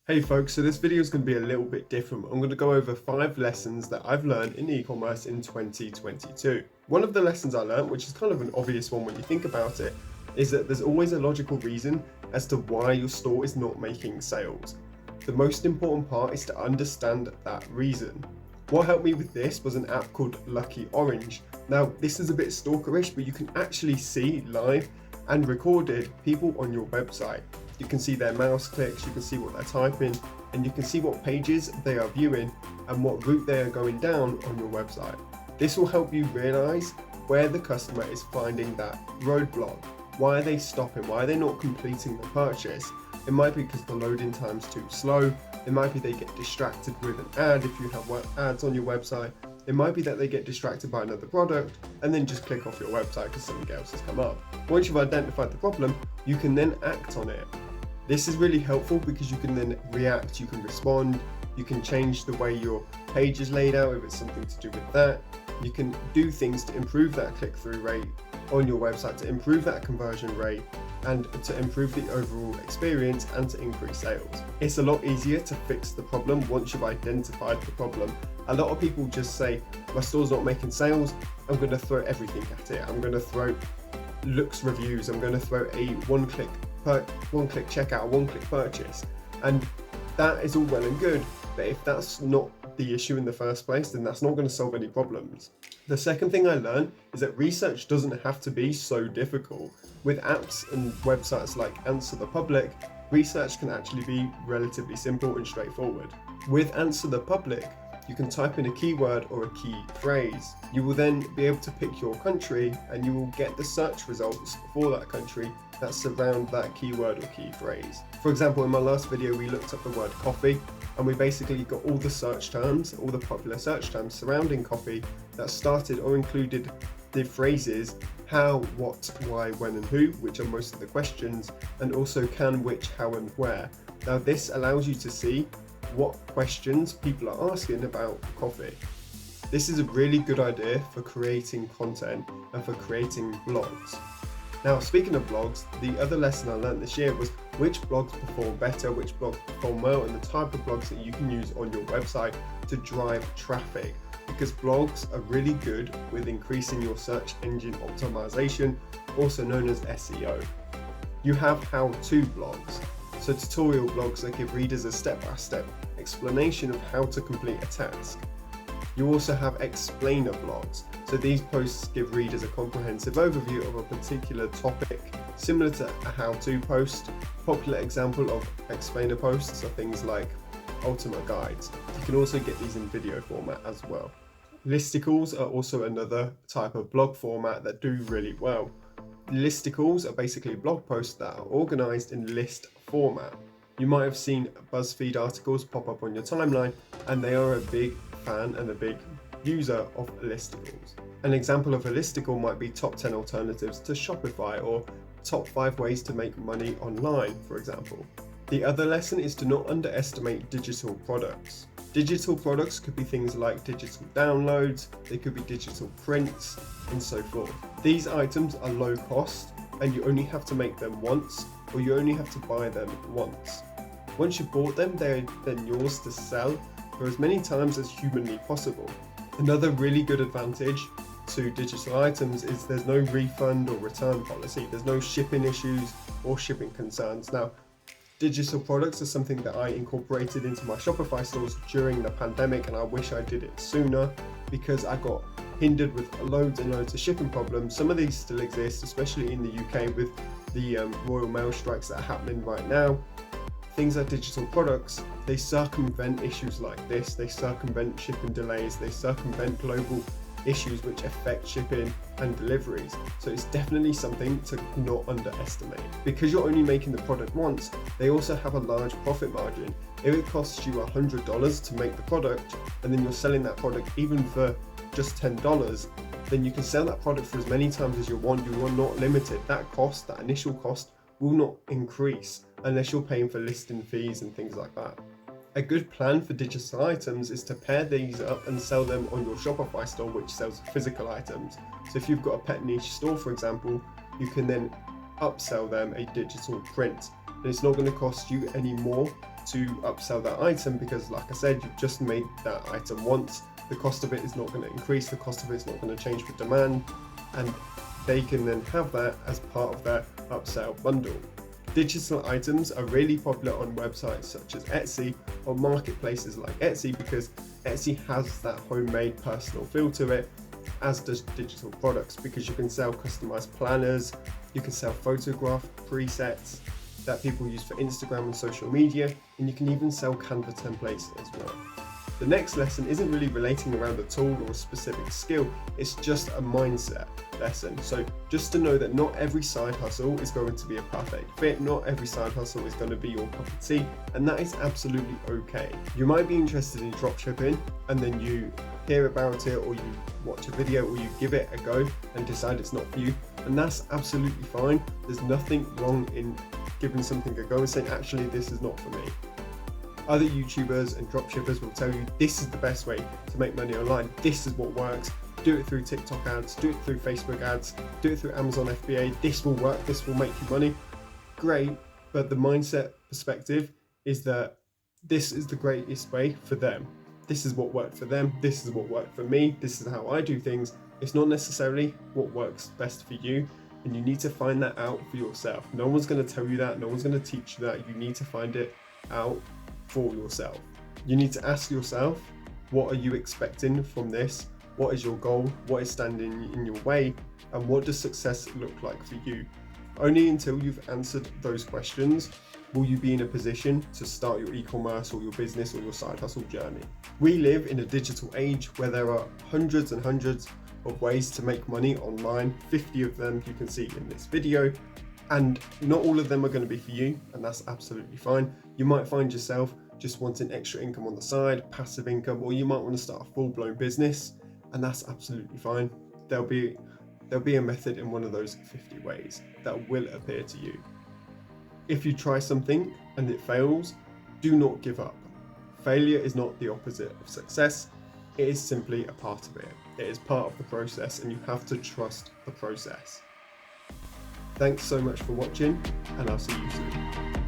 Hey folks, so this video is going to be a little bit different. I'm going to go over 5 lessons that I've learned in e-commerce in 2022. One of the lessons I learned, which is kind of an obvious one when you think about it, is that there's always a logical reason as to why your store is not making sales. The most important part is to understand that reason. What helped me with this was an app called Lucky Orange. Now, this is a bit stalkerish, but you can actually see live and recorded people on your website. You can see their mouse clicks, you can see what they're typing, and you can see what pages they are viewing and what route they are going down on your website. This will help you realize where the customer is finding that roadblock. Why are they stopping? Why are they not completing the purchase? It might be because the loading time's too slow. It might be they get distracted with an ad if you have ads on your website. It might be that they get distracted by another product and then just click off your website because something else has come up. Once you've identified the problem, you can then act on it. This is really helpful because you can then react, you can respond, you can change the way your page is laid out if it's something to do with that. You can do things to improve that click-through rate on your website, to improve that conversion rate, and to improve the overall experience and to increase sales. It's a lot easier to fix the problem once you've identified the problem. A lot of people just say, my store's not making sales, I'm going to throw everything at it. I'm going to throw looks reviews, I'm going to throw a one-click checkout, one-click purchase. And that is all well and good, but if that's not the issue in the first place, then that's not going to solve any problems. The second thing I learned is that research doesn't have to be so difficult. With apps and websites like Answerthepublic, research can actually be relatively simple and straightforward. With Answerthepublic, you can type in a keyword or a key phrase. You will then be able to pick your country and you will get the search results for that country that surround that keyword or key phrase. For example, in my last video, we looked up the word coffee and we basically got all the search terms, all the popular search terms surrounding coffee that started or included the phrases how, what, why, when and who, which are most of the questions, and also can, which, how and where. Now this allows you to see what questions people are asking about coffee. This is a really good idea for creating content and for creating blogs. Now, speaking of blogs, the other lesson I learned this year was which blogs perform better, which blogs perform well, and the type of blogs that you can use on your website to drive traffic. Because blogs are really good with increasing your search engine optimization, also known as SEO. You have how-to blogs. So tutorial blogs that give readers a step-by-step explanation of how to complete a task. You also have explainer blogs. So these posts give readers a comprehensive overview of a particular topic, similar to a how-to post. Popular example of explainer posts are things like ultimate guides. You can also get these in video format as well. Listicles are also another type of blog format that do really well. Listicles are basically blog posts that are organized in list format. You might have seen BuzzFeed articles pop up on your timeline, and they are a big fan and a big user of listicles. An example of a listicle might be top 10 alternatives to Shopify or top 5 ways to make money online, for example. The other lesson is to not underestimate digital products. Digital products could be things like digital downloads, they could be digital prints, and so forth. These items are low cost and you only have to make them once, or you only have to buy them once. Once you've bought them, they're then yours to sell for as many times as humanly possible. Another really good advantage to digital items is there's no refund or return policy. There's no shipping issues or shipping concerns. Now, digital products are something that I incorporated into my Shopify stores during the pandemic, and I wish I did it sooner because I got hindered with loads and loads of shipping problems. Some of these still exist, especially in the UK with the Royal Mail strikes that are happening right now. Things like digital products, they circumvent issues like this. They circumvent shipping delays. They circumvent global issues which affect shipping and deliveries. So it's definitely something to not underestimate. Because you're only making the product once, they also have a large profit margin. If it costs you $100 to make the product, and then you're selling that product even for just $10, then you can sell that product for as many times as you want. You are not limited. That cost, that initial cost, will not increase unless you're paying for listing fees and things like that. A good plan for digital items is to pair these up and sell them on your Shopify store, which sells physical items. So if you've got a pet niche store, for example, you can then upsell them a digital print. And it's not going to cost you any more to upsell that item, because like I said, you've just made that item once. The cost of it is not going to increase, the cost of it is not going to change with demand, and they can then have that as part of their upsell bundle. Digital items are really popular on websites such as Etsy or marketplaces like Etsy, because Etsy has that homemade personal feel to it, as does digital products, because you can sell customized planners, you can sell photograph presets that people use for Instagram and social media, and you can even sell Canva templates as well. The next lesson isn't really relating around a tool or a specific skill, it's just a mindset lesson. So just to know that not every side hustle is going to be a perfect fit, not every side hustle is going to be your cup of tea, and that is absolutely okay. You might be interested in dropshipping and then you hear about it, or you watch a video, or you give it a go and decide it's not for you, and that's absolutely fine. There's nothing wrong in giving something a go and saying, actually, this is not for me. Other YouTubers and dropshippers will tell you this is the best way to make money online. This is what works. Do it through TikTok ads, do it through Facebook ads, do it through Amazon FBA. This will work, this will make you money. Great, but the mindset perspective is that this is the greatest way for them. This is what worked for them. This is what worked for me. This is how I do things. It's not necessarily what works best for you, and you need to find that out for yourself. No one's going to tell you that. No one's going to teach you that. You need to find it out for yourself. You need to ask yourself, what are you expecting from this? What is your goal? What is standing in your way? And what does success look like for you? Only until you've answered those questions will you be in a position to start your e-commerce or your business or your side hustle journey. We live in a digital age where there are hundreds and hundreds of ways to make money online. 50 of them you can see in this video, and not all of them are going to be for you, and that's absolutely fine. You might find yourself just wanting extra income on the side, passive income, or you might want to start a full-blown business, and that's absolutely fine. There'll be a method in one of those 50 ways that will appear to you. If you try something and it fails, do not give up. Failure is not the opposite of success. It is simply a part of it. It is part of the process, and you have to trust the process. Thanks so much for watching, and I'll see you soon.